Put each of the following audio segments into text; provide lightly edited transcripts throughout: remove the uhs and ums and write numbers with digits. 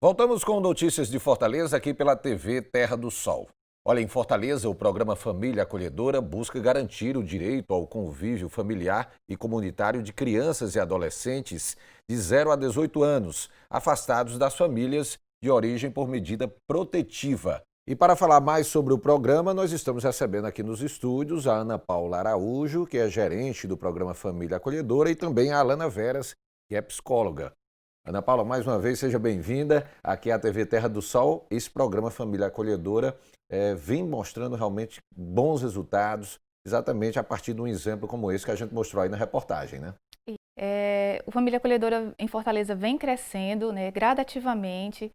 Voltamos com notícias de Fortaleza aqui pela TV Terra do Sol. Olha, em Fortaleza, o programa Família Acolhedora busca garantir o direito ao convívio familiar e comunitário de crianças e adolescentes de 0 a 18 anos, afastados das famílias de origem por medida protetiva. E para falar mais sobre o programa, nós estamos recebendo aqui nos estúdios a Ana Paula Araújo, que é gerente do programa Família Acolhedora, e também a Alana Veras, que é psicóloga. Ana Paula, mais uma vez, seja bem-vinda aqui à TV Terra do Sol. Esse programa Família Acolhedora vem mostrando realmente bons resultados, exatamente a partir de um exemplo como esse que a gente mostrou aí na reportagem, né? O Família Acolhedora em Fortaleza vem crescendo, né, gradativamente.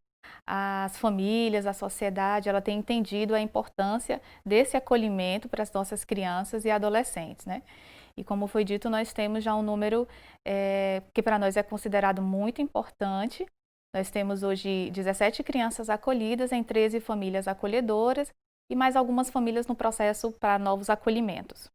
As famílias, a sociedade, ela tem entendido a importância desse acolhimento para as nossas crianças e adolescentes, né? E como foi dito, nós temos já um número que para nós é considerado muito importante. Nós temos hoje 17 crianças acolhidas em 13 famílias acolhedoras e mais algumas famílias no processo para novos acolhimentos.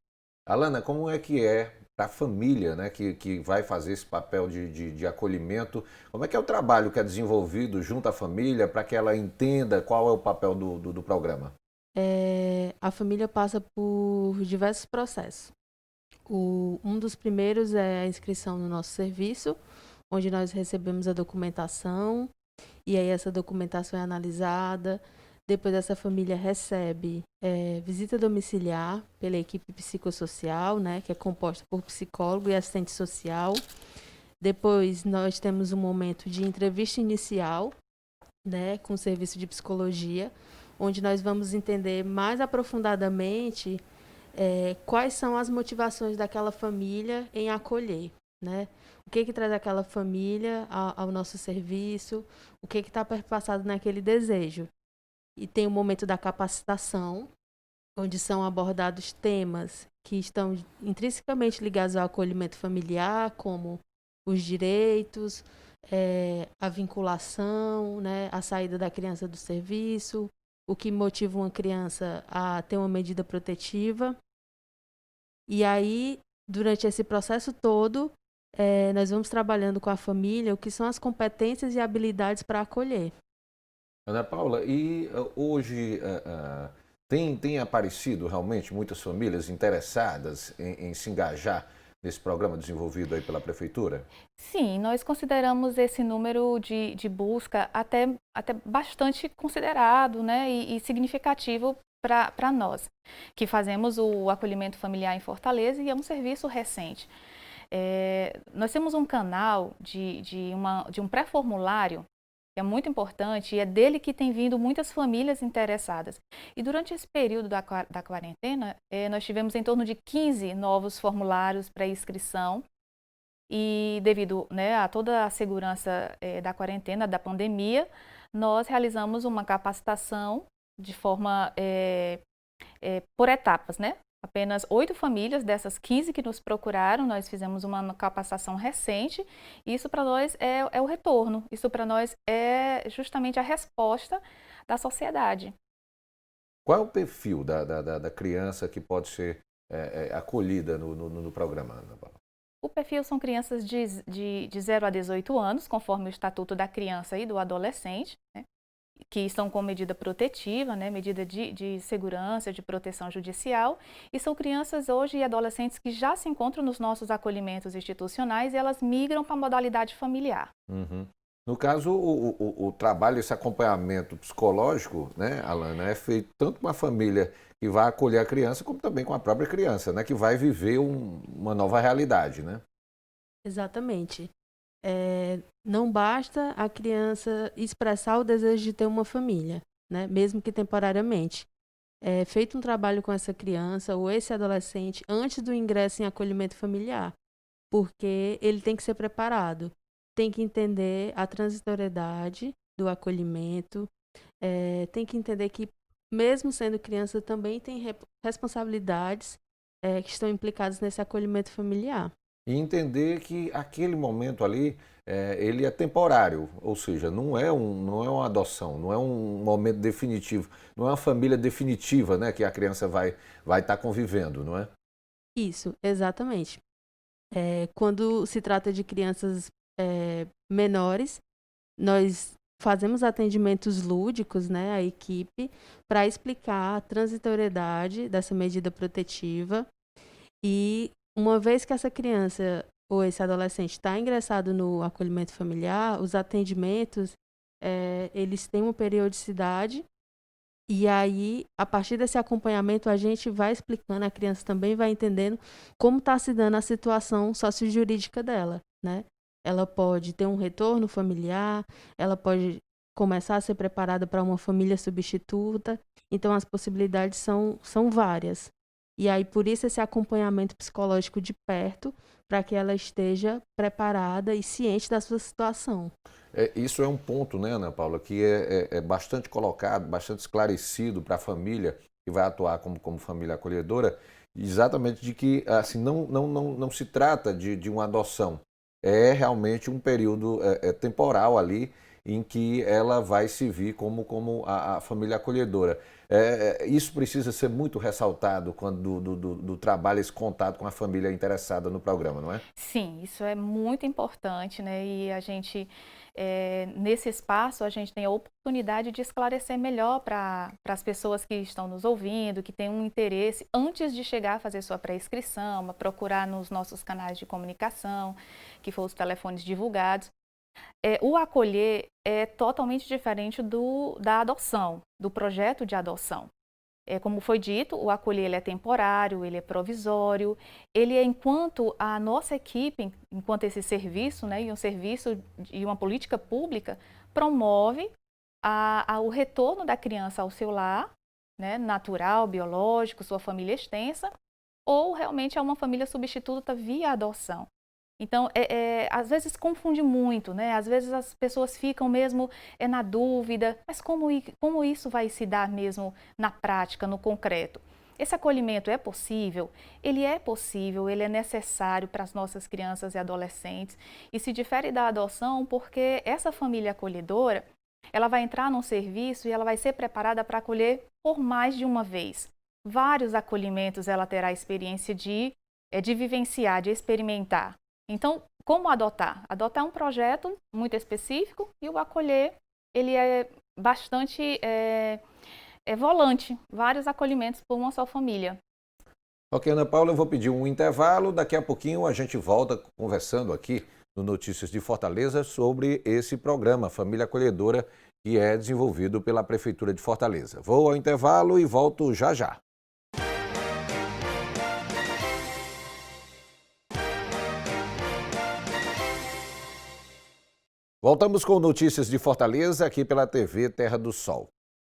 Alana, como é que é para a família, né, que vai fazer esse papel de acolhimento? Como é que é o trabalho que é desenvolvido junto à família para que ela entenda qual é o papel do programa? A família passa por diversos processos. Um dos primeiros é a inscrição no nosso serviço, onde nós recebemos a documentação, e aí essa documentação é analisada. Depois essa família recebe visita domiciliar pela equipe psicossocial, né, que é composta por psicólogo e assistente social. Depois nós temos um momento de entrevista inicial, né, com o serviço de psicologia, onde nós vamos entender mais aprofundadamente quais são as motivações daquela família em acolher, né? O que traz aquela família ao nosso serviço, o que está perpassado naquele desejo. E tem o momento da capacitação, onde são abordados temas que estão intrinsecamente ligados ao acolhimento familiar, como os direitos, a vinculação, né, a saída da criança do serviço, o que motiva uma criança a ter uma medida protetiva. E aí, durante esse processo todo, nós vamos trabalhando com a família o que são as competências e habilidades para acolher. Ana Paula, e hoje tem aparecido realmente muitas famílias interessadas em se engajar nesse programa desenvolvido aí pela Prefeitura? Sim, nós consideramos esse número de busca até bastante considerado, né, e significativo para nós, que fazemos o acolhimento familiar em Fortaleza e é um serviço recente. Nós temos um canal de um pré-formulário que é muito importante e é dele que tem vindo muitas famílias interessadas. E durante esse período da quarentena, nós tivemos em torno de 15 novos formulários para inscrição. E devido, né, a toda a segurança da quarentena, da pandemia, nós realizamos uma capacitação de forma por etapas, né? Apenas 8 famílias dessas 15 que nos procuraram, nós fizemos uma capacitação recente. Isso para nós é o retorno, isso para nós é justamente a resposta da sociedade. Qual é o perfil da criança que pode ser acolhida no programa, Ana Paula? O perfil são crianças de 0 a 18 anos, conforme o Estatuto da Criança e do Adolescente, né, que estão com medida protetiva, né, medida de segurança, de proteção judicial, e são crianças hoje e adolescentes que já se encontram nos nossos acolhimentos institucionais e elas migram para a modalidade familiar. Uhum. No caso, o trabalho, esse acompanhamento psicológico, né, Alana, é feito tanto com a família que vai acolher a criança, como também com a própria criança, né, que vai viver uma nova realidade, né? Exatamente. Não basta a criança expressar o desejo de ter uma família, né? Mesmo que temporariamente. É feito um trabalho com essa criança ou esse adolescente antes do ingresso em acolhimento familiar, porque ele tem que ser preparado, tem que entender a transitoriedade do acolhimento, tem que entender que, mesmo sendo criança, também tem responsabilidades que estão implicadas nesse acolhimento familiar. E entender que aquele momento ali, ele é temporário, ou seja, não é uma adoção, não é um momento definitivo, não é uma família definitiva, né, que a criança vai estar convivendo, não é? Isso, exatamente. Quando se trata de crianças menores, nós fazemos atendimentos lúdicos, né, à equipe, para explicar a transitoriedade dessa medida protetiva. E uma vez que essa criança ou esse adolescente está ingressado no acolhimento familiar, os atendimentos, eles têm uma periodicidade. E aí, a partir desse acompanhamento, a gente vai explicando, a criança também vai entendendo como está se dando a situação sociojurídica dela, né? Ela pode ter um retorno familiar, ela pode começar a ser preparada para uma família substituta. Então, as possibilidades são várias. E aí, por isso, esse acompanhamento psicológico de perto, para que ela esteja preparada e ciente da sua situação. Isso é um ponto, né, Ana Paula, que é bastante colocado, bastante esclarecido para a família que vai atuar como família acolhedora, exatamente de que assim, não se trata de uma adoção, é realmente um período temporal ali em que ela vai se vir como a família acolhedora. Isso precisa ser muito ressaltado quando do trabalho, esse contato com a família interessada no programa, não é? Sim, isso é muito importante, né? E a gente, nesse espaço, a gente tem a oportunidade de esclarecer melhor para as pessoas que estão nos ouvindo, que têm um interesse, antes de chegar a fazer sua pré-inscrição, a procurar nos nossos canais de comunicação, que foram os telefones divulgados. O acolher é totalmente diferente da adoção, do projeto de adoção. Como foi dito, o acolher ele é temporário, ele é provisório, ele é enquanto a nossa equipe, enquanto esse serviço, né, e um serviço e uma política pública, promove o retorno da criança ao seu lar, né, natural, biológico, sua família extensa, ou realmente a uma família substituta via adoção. Então, às vezes confunde muito, né? Às vezes as pessoas ficam mesmo na dúvida, mas como isso vai se dar mesmo na prática, no concreto? Esse acolhimento é possível? Ele é necessário para as nossas crianças e adolescentes e se difere da adoção porque essa família acolhedora, ela vai entrar num serviço e ela vai ser preparada para acolher por mais de uma vez. Vários acolhimentos ela terá a experiência de vivenciar, de experimentar. Então, como adotar? Adotar é um projeto muito específico e o acolher, ele é bastante volante, vários acolhimentos por uma só família. Ok, Ana Paula, eu vou pedir um intervalo, daqui a pouquinho a gente volta conversando aqui no Notícias de Fortaleza sobre esse programa Família Acolhedora que é desenvolvido pela Prefeitura de Fortaleza. Vou ao intervalo e volto já já. Voltamos com Notícias de Fortaleza, aqui pela TV Terra do Sol.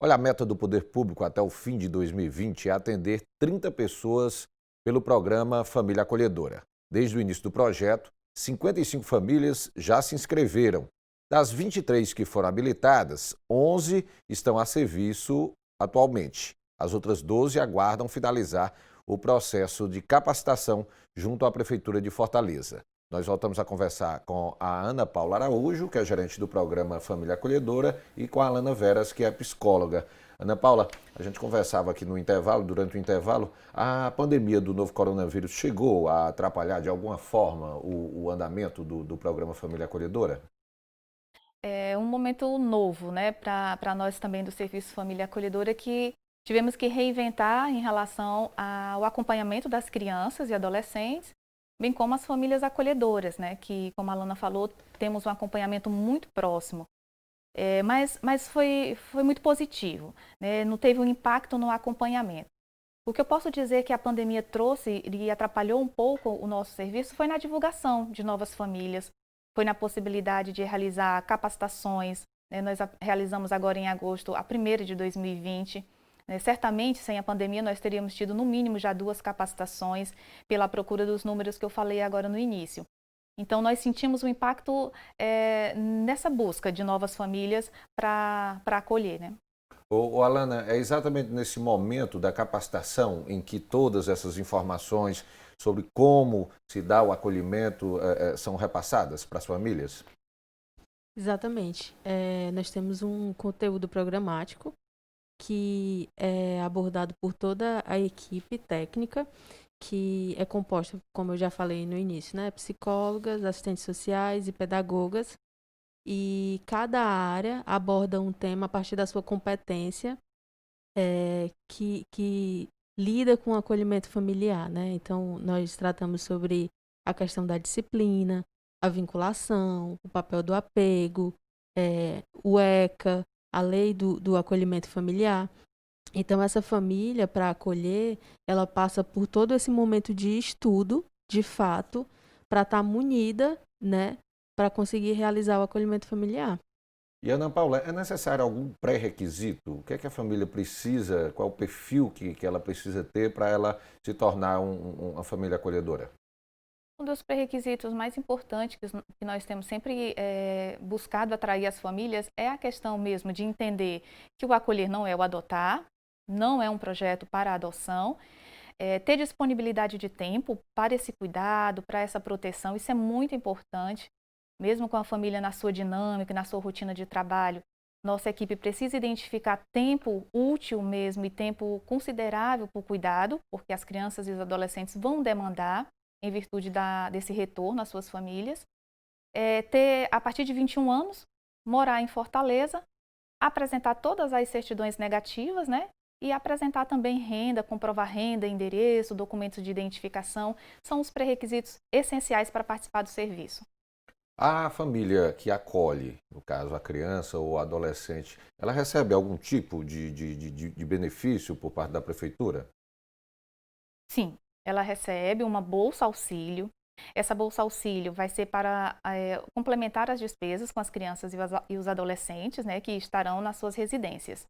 Olha, a meta do Poder Público até o fim de 2020 é atender 30 pessoas pelo programa Família Acolhedora. Desde o início do projeto, 55 famílias já se inscreveram. Das 23 que foram habilitadas, 11 estão a serviço atualmente. As outras 12 aguardam finalizar o processo de capacitação junto à Prefeitura de Fortaleza. Nós voltamos a conversar com a Ana Paula Araújo, que é gerente do programa Família Acolhedora, e com a Alana Veras, que é psicóloga. Ana Paula, a gente conversava aqui no intervalo, durante o intervalo, a pandemia do novo coronavírus chegou a atrapalhar de alguma forma o andamento do programa Família Acolhedora? É um momento novo, né, para nós também do Serviço Família Acolhedora, que tivemos que reinventar em relação ao acompanhamento das crianças e adolescentes, bem como as famílias acolhedoras, né, que, como a Alana falou, temos um acompanhamento muito próximo. Mas foi muito positivo, né, não teve um impacto no acompanhamento. O que eu posso dizer que a pandemia trouxe e atrapalhou um pouco o nosso serviço foi na divulgação de novas famílias, foi na possibilidade de realizar capacitações, né, nós realizamos agora em agosto a primeira de 2020, certamente, sem a pandemia, nós teríamos tido no mínimo já 2 capacitações pela procura dos números que eu falei agora no início. Então, nós sentimos um impacto nessa busca de novas famílias para acolher, né? Alana, é exatamente nesse momento da capacitação em que todas essas informações sobre como se dá o acolhimento são repassadas para as famílias? Exatamente. Nós temos um conteúdo programático que é abordado por toda a equipe técnica, que é composta, como eu já falei no início, né, psicólogas, assistentes sociais e pedagogas. e cada área aborda um tema a partir da sua competência que lida com o acolhimento familiar, né? Então, nós tratamos sobre a questão da disciplina, a vinculação, o papel do apego, o ECA, a lei do acolhimento familiar. Então, essa família, para acolher, ela passa por todo esse momento de estudo, de fato, para estar munida, né, para conseguir realizar o acolhimento familiar. E Ana Paula, é necessário algum pré-requisito? O que é que a família precisa, qual é o perfil que ela precisa ter para ela se tornar uma família acolhedora? Um dos pré-requisitos mais importantes que nós temos sempre buscado atrair as famílias é a questão mesmo de entender que o acolher não é o adotar, não é um projeto para a adoção, ter disponibilidade de tempo para esse cuidado, para essa proteção, isso é muito importante, mesmo com a família na sua dinâmica, na sua rotina de trabalho. Nossa equipe precisa identificar tempo útil mesmo e tempo considerável para o cuidado, porque as crianças e os adolescentes vão demandar em virtude desse retorno às suas famílias. Ter, a partir de 21 anos, morar em Fortaleza, apresentar todas as certidões negativas, né? E apresentar também renda, comprovar renda, endereço, documentos de identificação, são os pré-requisitos essenciais para participar do serviço. A família que acolhe, no caso a criança ou adolescente, ela recebe algum tipo de benefício por parte da prefeitura? Sim, ela recebe uma bolsa auxílio. Essa bolsa auxílio vai ser para complementar as despesas com as crianças e os adolescentes, né, que estarão nas suas residências.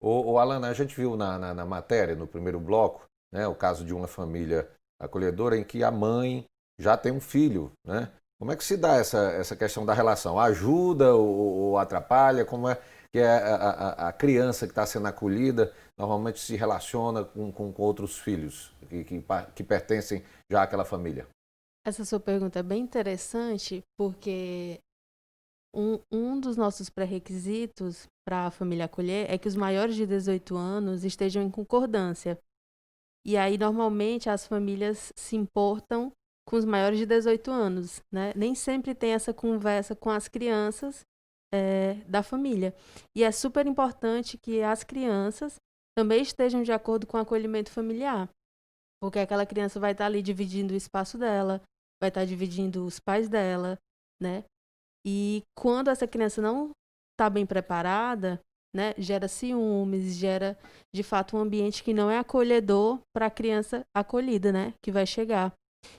Alana, a gente viu na matéria, no primeiro bloco, né, o caso de uma família acolhedora em que a mãe já tem um filho, né? Como é que se dá essa questão da relação? Ajuda ou atrapalha? Como é que a criança que está sendo acolhida normalmente se relaciona com outros filhos que pertencem já àquela família? Essa sua pergunta é bem interessante, porque um dos nossos pré-requisitos para a família acolher é que os maiores de 18 anos estejam em concordância. E aí, normalmente, as famílias se importam com os maiores de 18 anos, né? Nem sempre tem essa conversa com as crianças da família. E é super importante que as crianças também estejam de acordo com o acolhimento familiar, porque aquela criança vai estar ali dividindo o espaço dela, vai estar dividindo os pais dela, né? E quando essa criança não está bem preparada, né, gera ciúmes, gera de fato um ambiente que não é acolhedor para a criança acolhida, né, que vai chegar.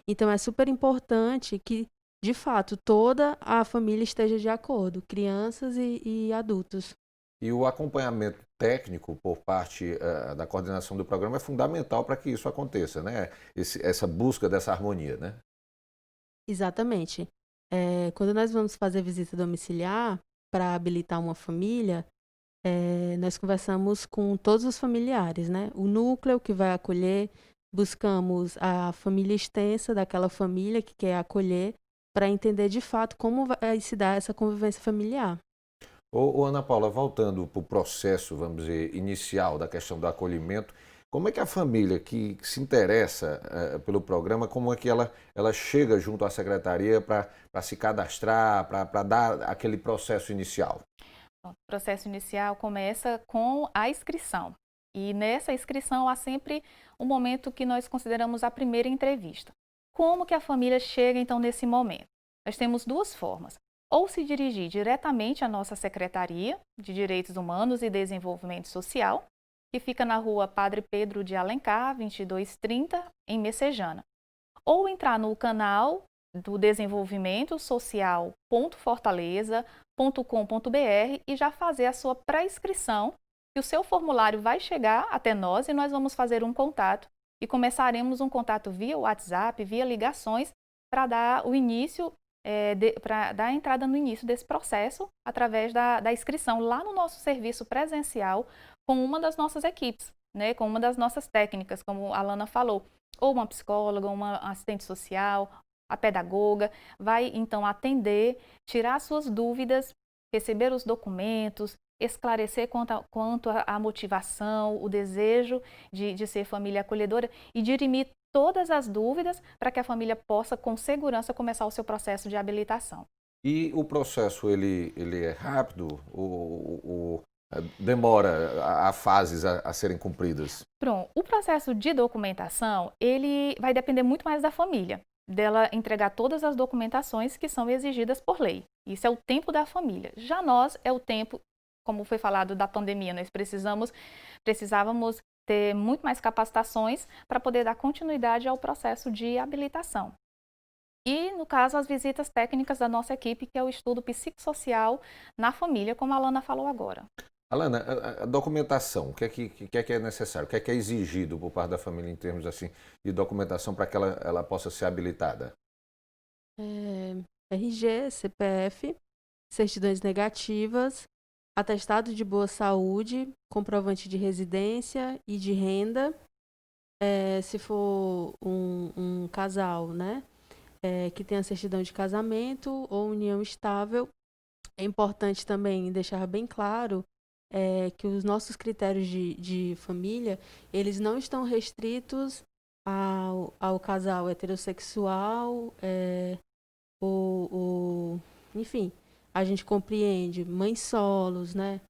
Então é super importante que de fato toda a família esteja de acordo, crianças e adultos. E o acompanhamento técnico por parte da coordenação do programa é fundamental para que isso aconteça, né? Essa busca dessa harmonia, né? Exatamente. Quando nós vamos fazer visita domiciliar para habilitar uma família, nós conversamos com todos os familiares, né? O núcleo que vai acolher, buscamos a família extensa daquela família que quer acolher, para entender de fato como vai se dar essa convivência familiar. Ana Paula, voltando para o processo, vamos dizer, inicial da questão do acolhimento, como é que a família que se interessa pelo programa, como é que ela chega junto à secretaria para se cadastrar, para dar aquele processo inicial? O processo inicial começa com a inscrição. E nessa inscrição há sempre um momento que nós consideramos a primeira entrevista. Como que a família chega então nesse momento? Nós temos duas formas. Ou se dirigir diretamente à nossa Secretaria de Direitos Humanos e Desenvolvimento Social, que fica na rua Padre Pedro de Alencar, 2230, em Messejana. Ou entrar no canal do Desenvolvimento Social.fortaleza.com.br e já fazer a sua pré-inscrição, que o seu formulário vai chegar até nós e nós vamos fazer um contato e começaremos um contato via WhatsApp, via ligações, para dar o início, para dar a entrada no início desse processo através da inscrição lá no nosso serviço presencial com uma das nossas equipes, né, com uma das nossas técnicas, como a Alana falou, ou uma psicóloga, uma assistente social, a pedagoga, vai então atender, tirar suas dúvidas, receber os documentos, esclarecer quanto à motivação, o desejo de ser família acolhedora e dirimir todas as dúvidas para que a família possa, com segurança, começar o seu processo de habilitação. E o processo, ele é rápido ou demora a fases a serem cumpridas? Pronto, o processo de documentação, ele vai depender muito mais da família, dela entregar todas as documentações que são exigidas por lei. Isso é o tempo da família. Já nós é o tempo, como foi falado, da pandemia, nós precisávamos ter muito mais capacitações para poder dar continuidade ao processo de habilitação. E, no caso, as visitas técnicas da nossa equipe, que é o estudo psicossocial na família, como a Alana falou agora. Alana, a documentação, o que é necessário? O que é exigido por parte da família em termos assim, de documentação para que ela possa ser habilitada? RG, CPF, certidões negativas, atestado de boa saúde, comprovante de residência e de renda. Se for um casal, né, que tenha certidão de casamento ou união estável, é importante também deixar bem claro que os nossos critérios de família, eles não estão restritos ao casal heterossexual, enfim, a gente compreende mães solos, né,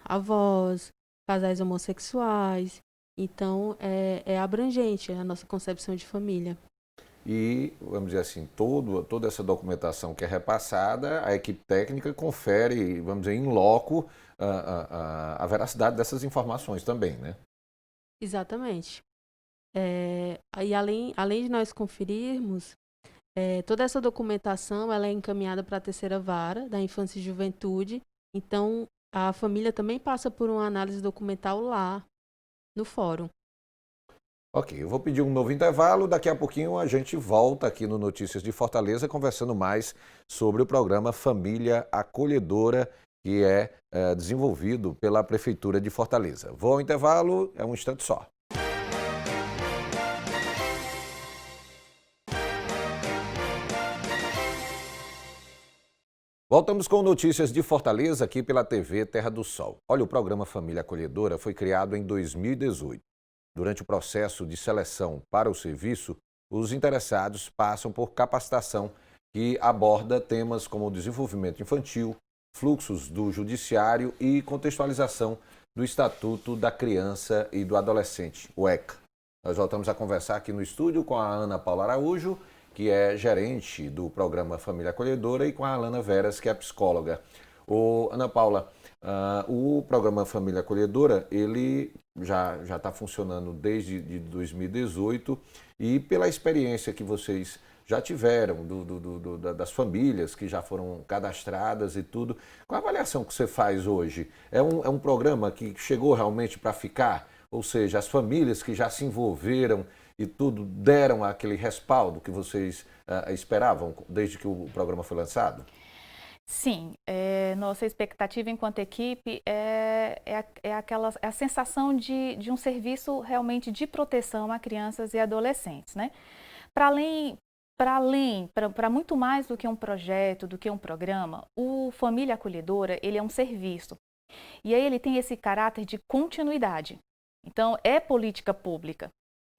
avós, casais homossexuais, então é abrangente a nossa concepção de família. E, vamos dizer assim, toda essa documentação que é repassada, a equipe técnica confere, vamos dizer, em loco, a veracidade dessas informações também, né? Exatamente. E além de nós conferirmos, toda essa documentação ela é encaminhada para a terceira vara da infância e juventude, então a família também passa por uma análise documental lá no fórum. Ok, eu vou pedir um novo intervalo, daqui a pouquinho a gente volta aqui no Notícias de Fortaleza conversando mais sobre o programa Família Acolhedora, que é desenvolvido pela Prefeitura de Fortaleza. Vou ao intervalo, é um instante só. Voltamos com notícias de Fortaleza aqui pela TV Terra do Sol. Olha, o programa Família Acolhedora foi criado em 2018. Durante o processo de seleção para o serviço, os interessados passam por capacitação que aborda temas como o desenvolvimento infantil, fluxos do judiciário e contextualização do Estatuto da Criança e do Adolescente, o ECA. Nós voltamos a conversar aqui no estúdio com a Ana Paula Araújo, que é gerente do programa Família Acolhedora, e com a Alana Veras, que é psicóloga. Ana Paula, o programa Família Acolhedora, ele já está funcionando desde 2018 e pela experiência que vocês já tiveram das famílias que já foram cadastradas e tudo, qual a avaliação que você faz hoje? É um programa que chegou realmente para ficar? Ou seja, as famílias que já se envolveram e tudo deram aquele respaldo que vocês esperavam desde que o programa foi lançado? Sim, nossa expectativa enquanto equipe é a sensação de um serviço realmente de proteção a crianças e adolescentes, né? Para muito mais do que um projeto, do que um programa, o Família Acolhedora, ele é um serviço. E aí ele tem esse caráter de continuidade. Então, é política pública.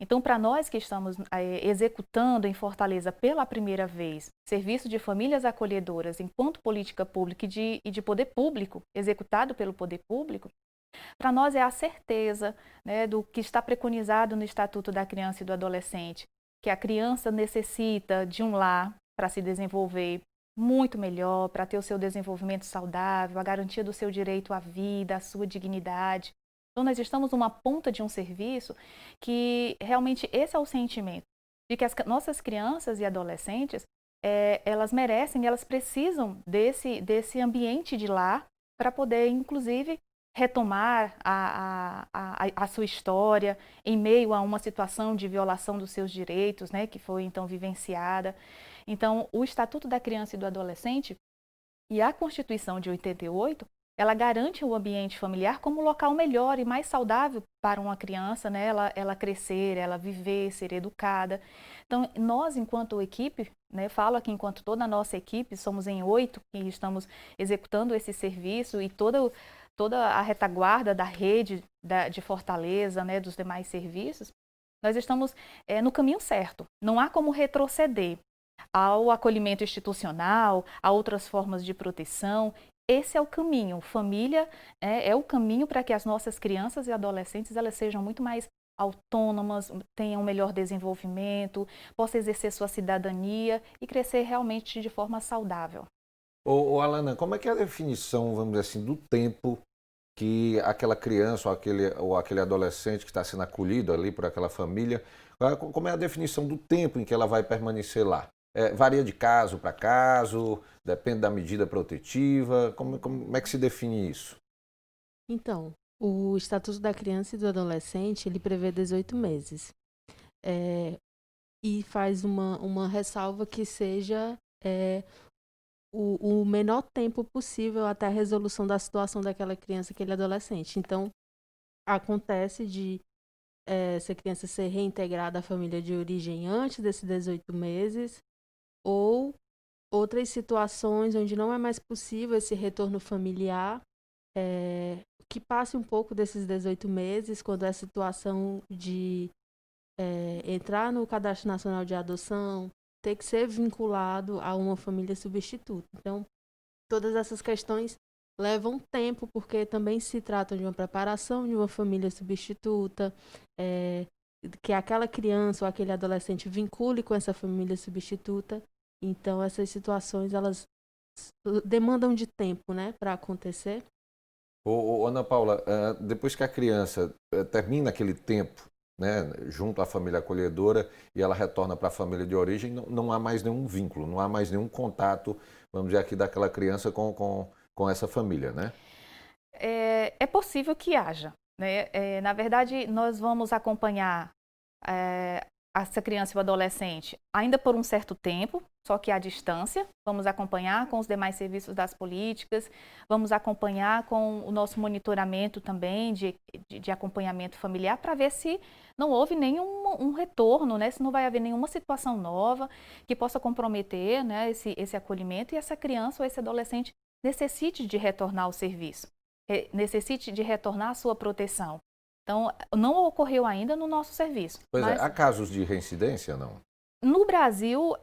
Então, para nós que estamos executando em Fortaleza pela primeira vez serviço de famílias acolhedoras enquanto política pública e de poder público, executado pelo poder público, para nós é a certeza, né, do que está preconizado no Estatuto da Criança e do Adolescente, que a criança necessita de um lar para se desenvolver muito melhor, para ter o seu desenvolvimento saudável, a garantia do seu direito à vida, à sua dignidade. Então, nós estamos numa ponta de um serviço que realmente esse é o sentimento, de que as nossas crianças e adolescentes, elas merecem, elas precisam desse ambiente de lar para poder, inclusive, retomar a sua história em meio a uma situação de violação dos seus direitos, né, que foi então vivenciada. Então, o Estatuto da Criança e do Adolescente e a Constituição de 88, ela garante o ambiente familiar como local melhor e mais saudável para uma criança, né? Ela crescer, ela viver, ser educada. Então, nós, enquanto equipe, né, falo aqui enquanto toda a nossa equipe, somos em 8 que estamos executando esse serviço e toda a retaguarda da rede de Fortaleza, né, dos demais serviços, nós estamos no caminho certo. Não há como retroceder. ao acolhimento institucional, a outras formas de proteção. Esse é o caminho. Família é o caminho para que as nossas crianças e adolescentes elas sejam muito mais autônomas, tenham um melhor desenvolvimento, possam exercer sua cidadania e crescer realmente de forma saudável. Alana, como é que é a definição, vamos dizer assim, do tempo que aquela criança ou aquele adolescente que está sendo acolhido ali por aquela família, como é a definição do tempo em que ela vai permanecer lá? Varia de caso para caso, depende da medida protetiva, como é que se define isso? Então, o Estatuto da Criança e do Adolescente, ele prevê 18 meses. É, e faz uma ressalva que seja o menor tempo possível até a resolução da situação daquela criança, aquele adolescente. Então, acontece de essa criança ser reintegrada à família de origem antes desses 18 meses, ou outras situações onde não é mais possível esse retorno familiar, que passe um pouco desses 18 meses, quando é a situação de entrar no Cadastro Nacional de Adoção, ter que ser vinculado a uma família substituta. Então, todas essas questões levam tempo, porque também se trata de uma preparação de uma família substituta, que aquela criança ou aquele adolescente vincule com essa família substituta. Então, essas situações, elas demandam de tempo, né, para acontecer. Ana Paula, depois que a criança termina aquele tempo, né, junto à família acolhedora e ela retorna para a família de origem, não há mais nenhum vínculo, não há mais nenhum contato, vamos dizer aqui, daquela criança com essa família, né? É possível que haja, né? Na verdade, nós vamos acompanhar essa criança e o adolescente ainda por um certo tempo, só que à distância. Vamos acompanhar com os demais serviços das políticas, vamos acompanhar com o nosso monitoramento também de acompanhamento familiar para ver se não houve nenhum retorno, né? Se não vai haver nenhuma situação nova que possa comprometer, né, esse acolhimento e essa criança ou esse adolescente necessite de retornar ao serviço, necessite de retornar à sua proteção. Então, não ocorreu ainda no nosso serviço. Pois mas há casos de reincidência, não? no Brasil,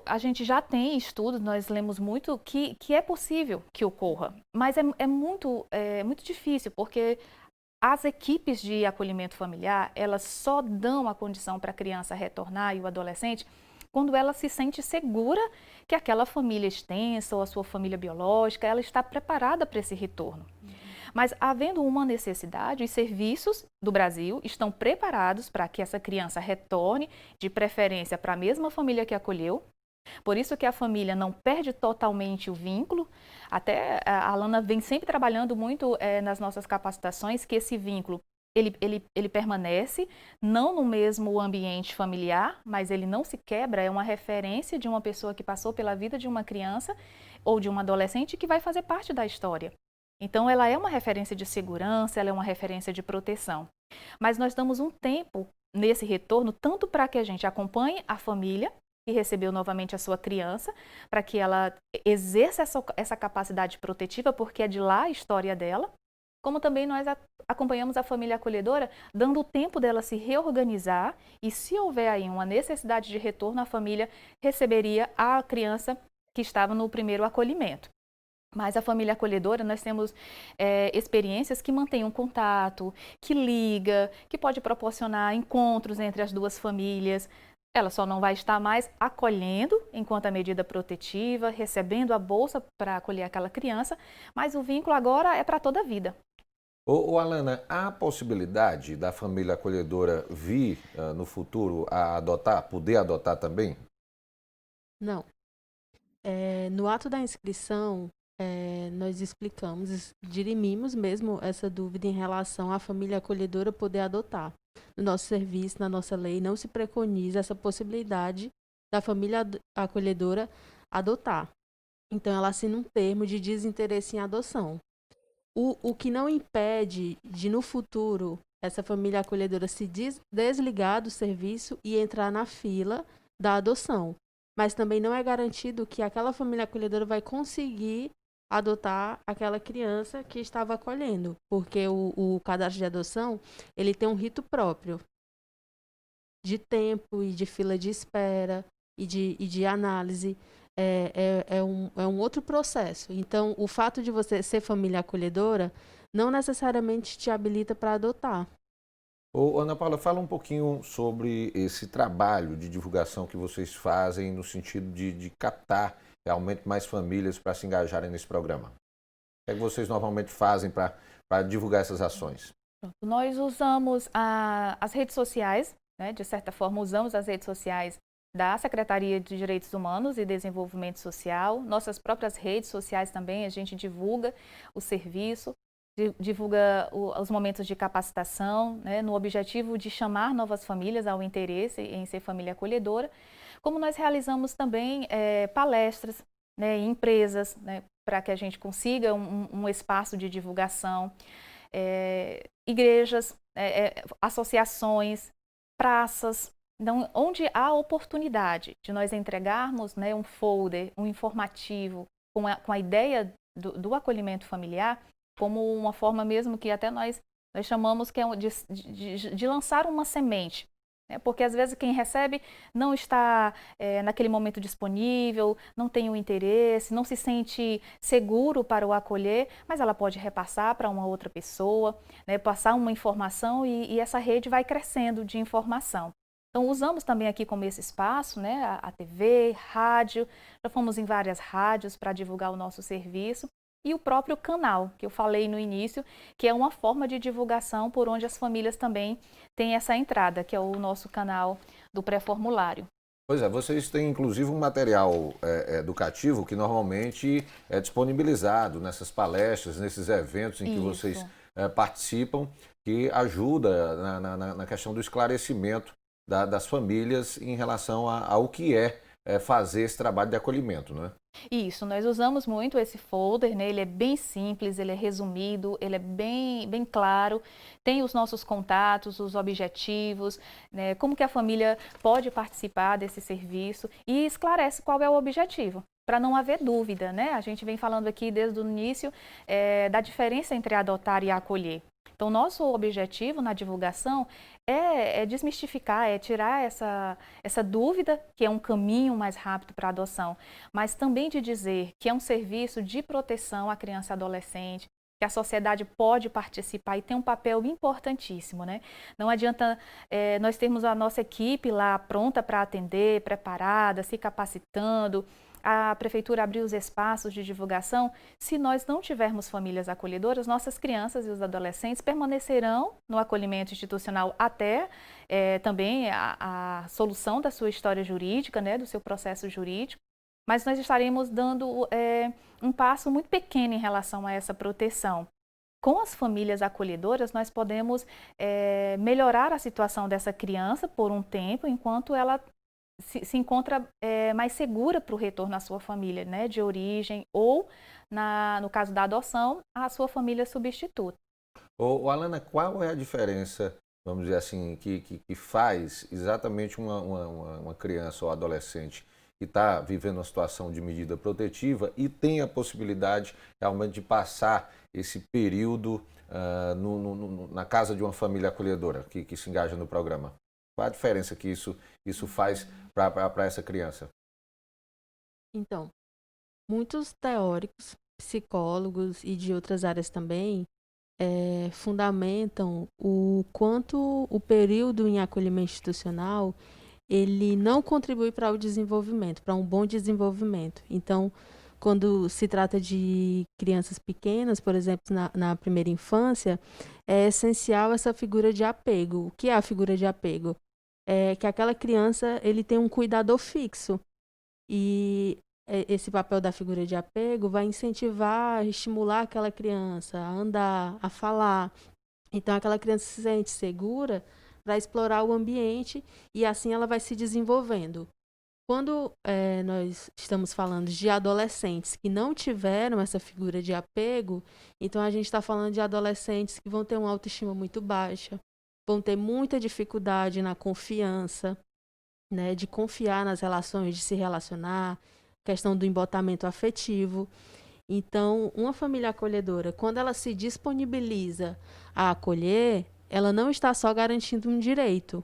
a gente já tem estudos, nós lemos muito, que é possível que ocorra, mas é muito difícil, porque as equipes de acolhimento familiar, elas só dão a condição para a criança retornar e o adolescente quando ela se sente segura que aquela família extensa ou a sua família biológica, ela está preparada para esse retorno. Mas, havendo uma necessidade, os serviços do Brasil estão preparados para que essa criança retorne, de preferência para a mesma família que acolheu. Por isso que a família não perde totalmente o vínculo. Até a Alana vem sempre trabalhando muito nas nossas capacitações que esse vínculo ele permanece, não no mesmo ambiente familiar, mas ele não se quebra, é uma referência de uma pessoa que passou pela vida de uma criança ou de um adolescente que vai fazer parte da história. Então, ela é uma referência de segurança, ela é uma referência de proteção. Mas nós damos um tempo nesse retorno, tanto para que a gente acompanhe a família que recebeu novamente a sua criança, para que ela exerça essa capacidade protetiva, porque é de lá a história dela, como também nós acompanhamos a família acolhedora, dando o tempo dela se reorganizar e, se houver aí uma necessidade de retorno, a família receberia a criança que estava no primeiro acolhimento. Mas a família acolhedora, nós temos experiências que mantêm um contato, que liga, que pode proporcionar encontros entre as duas famílias. Ela só não vai estar mais acolhendo enquanto a medida protetiva, recebendo a bolsa para acolher aquela criança, mas o vínculo agora é para toda a vida. Alana, há a possibilidade da família acolhedora vir no futuro a adotar, poder adotar também? Não. No ato da inscrição, nós explicamos, dirimimos mesmo essa dúvida em relação à família acolhedora poder adotar. No nosso serviço, na nossa lei, não se preconiza essa possibilidade da família acolhedora adotar. Então, ela assina um termo de desinteresse em adoção. O que não impede de, no futuro, essa família acolhedora se desligar do serviço e entrar na fila da adoção. Mas também não é garantido que aquela família acolhedora vai conseguir adotar aquela criança que estava acolhendo, porque o cadastro de adoção, ele tem um rito próprio de tempo e de fila de espera. e de análise. É um outro processo. Então, o fato de você ser família acolhedora não necessariamente te habilita para adotar. Ô, Ana Paula, fala um pouquinho sobre esse trabalho de divulgação que vocês fazem no sentido de captar realmente mais famílias para se engajarem nesse programa. O que é que vocês normalmente fazem para divulgar essas ações? Nós usamos as redes sociais, né, de certa forma, usamos as redes sociais da Secretaria de Direitos Humanos e Desenvolvimento Social, nossas próprias redes sociais também, a gente divulga o serviço, divulga os momentos de capacitação, né, no objetivo de chamar novas famílias ao interesse em ser família acolhedora, como nós realizamos também palestras, né, em empresas, né, para que a gente consiga um espaço de divulgação, igrejas, associações, praças. Então, onde há oportunidade de nós entregarmos, né, um folder, um informativo com a ideia do acolhimento familiar, como uma forma mesmo que até nós chamamos que é de lançar uma semente. Né, porque às vezes quem recebe não está naquele momento disponível, não tem o interesse, não se sente seguro para o acolher, mas ela pode repassar para uma outra pessoa, né, passar uma informação e essa rede vai crescendo de informação. Então, usamos também aqui como esse espaço, né, a TV, rádio, já fomos em várias rádios para divulgar o nosso serviço e o próprio canal, que eu falei no início, que é uma forma de divulgação por onde as famílias também têm essa entrada, que é o nosso canal do pré-formulário. Pois é, vocês têm inclusive um material educativo que normalmente é disponibilizado nessas palestras, nesses eventos em que vocês participam, que ajuda na questão do esclarecimento das famílias em relação ao que fazer esse trabalho de acolhimento, não é? Isso, nós usamos muito esse folder, né? Ele é bem simples, ele é resumido, ele é bem claro, tem os nossos contatos, os objetivos, né? Como que a família pode participar desse serviço e esclarece qual é o objetivo, para não haver dúvida, né? A gente vem falando aqui desde o início da diferença entre adotar e acolher. Então, nosso objetivo na divulgação é desmistificar, é tirar essa dúvida, que é um caminho mais rápido para a adoção, mas também de dizer que é um serviço de proteção à criança e adolescente, que a sociedade pode participar e tem um papel importantíssimo, né? Não adianta nós termos a nossa equipe lá pronta para atender, preparada, se capacitando, a prefeitura abrir os espaços de divulgação, se nós não tivermos famílias acolhedoras, nossas crianças e os adolescentes permanecerão no acolhimento institucional até também a solução da sua história jurídica, né, do seu processo jurídico, mas nós estaremos dando um passo muito pequeno em relação a essa proteção. Com as famílias acolhedoras, nós podemos melhorar a situação dessa criança por um tempo, enquanto ela se encontra mais segura para o retorno à sua família, né, de origem ou, no caso da adoção, a sua família substituta. Alana, qual é a diferença, vamos dizer assim, que faz exatamente uma criança ou adolescente que está vivendo uma situação de medida protetiva e tem a possibilidade realmente de passar esse período na casa de uma família acolhedora que se engaja no programa? Qual a diferença que isso faz para essa criança? Então, muitos teóricos, psicólogos e de outras áreas também fundamentam o quanto o período em acolhimento institucional ele não contribui para o desenvolvimento, para um bom desenvolvimento. Então, quando se trata de crianças pequenas, por exemplo, na primeira infância, é essencial essa figura de apego. O que é a figura de apego? É que aquela criança ele tem um cuidador fixo. E esse papel da figura de apego vai incentivar, estimular aquela criança a andar, a falar. Então, aquela criança se sente segura para explorar o ambiente e assim ela vai se desenvolvendo. Quando nós estamos falando de adolescentes que não tiveram essa figura de apego, então a gente está falando de adolescentes que vão ter uma autoestima muito baixa, vão ter muita dificuldade na confiança, né, de confiar nas relações, de se relacionar, questão do embotamento afetivo. Então, uma família acolhedora, quando ela se disponibiliza a acolher, ela não está só garantindo um direito,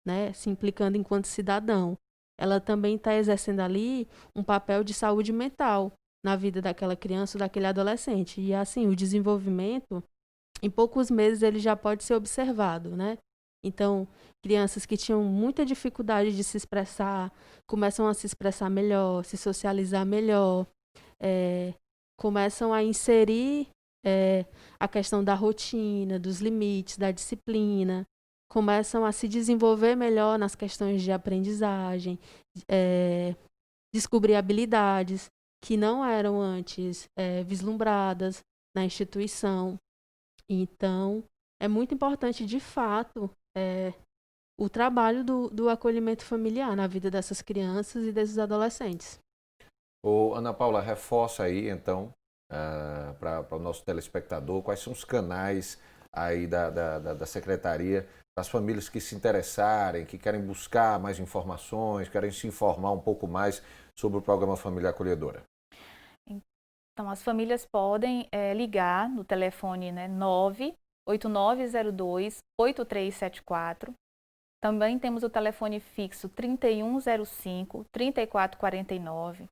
né, se implicando enquanto cidadão, ela também está exercendo ali um papel de saúde mental na vida daquela criança ou daquele adolescente. E assim, o desenvolvimento, em poucos meses, ele já pode ser observado, né? Então, crianças que tinham muita dificuldade de se expressar, começam a se expressar melhor, se socializar melhor, começam a inserir a questão da rotina, dos limites, da disciplina, começam a se desenvolver melhor nas questões de aprendizagem, descobrir habilidades que não eram antes vislumbradas na instituição. Então, é muito importante, de fato, o trabalho do acolhimento familiar na vida dessas crianças e desses adolescentes. Ô, Ana Paula, reforça aí, então, para o nosso telespectador, quais são os canais aí da Secretaria para as famílias que se interessarem, que querem buscar mais informações, querem se informar um pouco mais sobre o programa Família Acolhedora. Então, as famílias podem ligar no telefone, né, 98902-8374. Também temos o telefone fixo 3105-3449.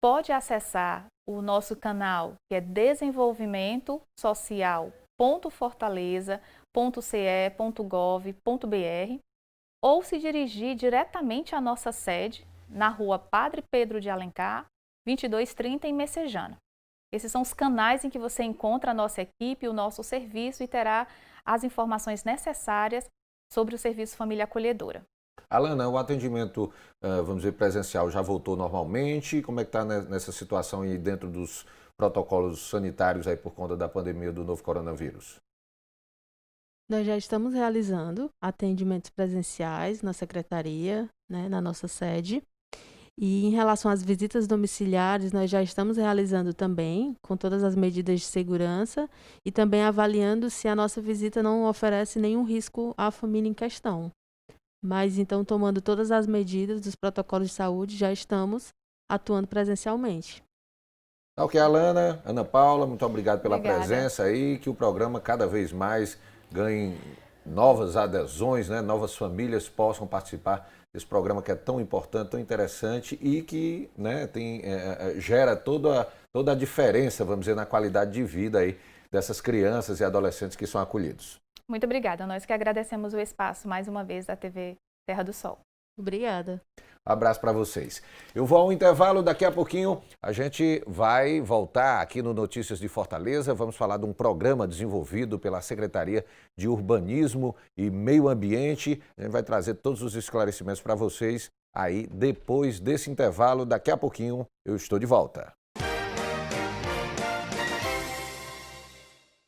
Pode acessar o nosso canal, que é desenvolvimento.social.fortaleza.ce.gov.br, ou se dirigir diretamente à nossa sede, na rua Padre Pedro de Alencar, 2230, em Messejana. Esses são os canais em que você encontra a nossa equipe, o nosso serviço, e terá as informações necessárias sobre o Serviço Família Acolhedora. Alana, o atendimento, vamos dizer, presencial já voltou normalmente? Como é que está nessa situação aí dentro dos protocolos sanitários aí por conta da pandemia do novo coronavírus? Nós já estamos realizando atendimentos presenciais na secretaria, né, na nossa sede. E em relação às visitas domiciliares, nós já estamos realizando também, com todas as medidas de segurança, e também avaliando se a nossa visita não oferece nenhum risco à família em questão. Mas então, tomando todas as medidas dos protocolos de saúde, já estamos atuando presencialmente. Ok, Alana, Ana Paula, muito obrigado pela Obrigada. presença aí, que o programa cada vez mais ganhe novas adesões, né? Novas famílias possam participar desse programa que é tão importante, tão interessante e que, né, gera toda a diferença, vamos dizer, na qualidade de vida aí dessas crianças e adolescentes que são acolhidos. Muito obrigada. Nós que agradecemos o espaço mais uma vez da TV Terra do Sol. Obrigada. Abraço para vocês. Eu vou ao intervalo, daqui a pouquinho a gente vai voltar aqui no Notícias de Fortaleza. Vamos falar de um programa desenvolvido pela Secretaria de Urbanismo e Meio Ambiente. A gente vai trazer todos os esclarecimentos para vocês aí depois desse intervalo. Daqui a pouquinho eu estou de volta.